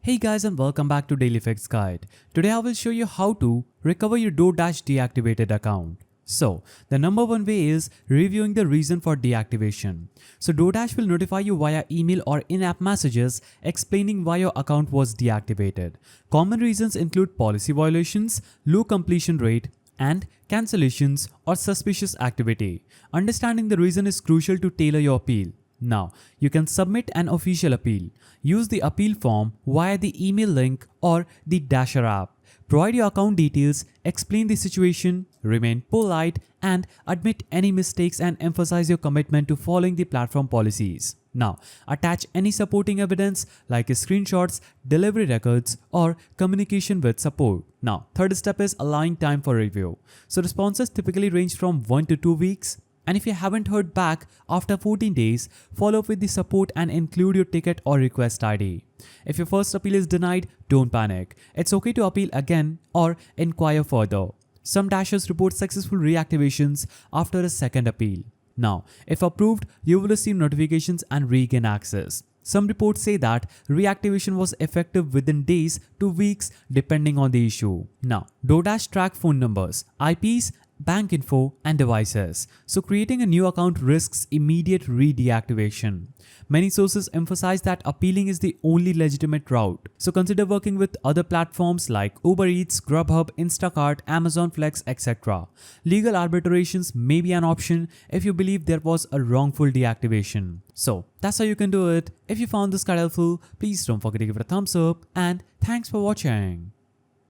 Hey guys and welcome back to Daily Fix Guide. Today I will show you how to recover your DoorDash deactivated account. So, the number one way is reviewing the reason for deactivation. So, DoorDash will notify you via email or in-app messages explaining why your account was deactivated. Common reasons include policy violations, low completion rate, and cancellations or suspicious activity. Understanding the reason is crucial to tailor your appeal. Now, you can submit an official appeal. Use the appeal form via the email link or the Dasher app. Provide your account details, explain the situation, remain polite, and admit any mistakes and emphasize your commitment to following the platform policies. Now, attach any supporting evidence like screenshots, delivery records, or communication with support. Now, third step is allowing time for review. So, responses typically range from 1 to 2 weeks. And if you haven't heard back after 14 days, follow up with the support and include your ticket or request ID. If your first appeal is denied, don't panic. It's okay to appeal again or inquire further. Some dashers report successful reactivations after a second appeal. Now, if approved, you will receive notifications and regain access. Some reports say that reactivation was effective within days to weeks depending on the issue. Now, DoorDash track phone numbers, IPs, bank info, and devices. So creating a new account risks immediate re-deactivation. Many sources emphasize that appealing is the only legitimate route. So consider working with other platforms like Uber Eats, Grubhub, Instacart, Amazon Flex, etc. Legal arbitrations may be an option if you believe there was a wrongful deactivation. So that's how you can do it. If you found this guide helpful, please don't forget to give it a thumbs up and thanks for watching.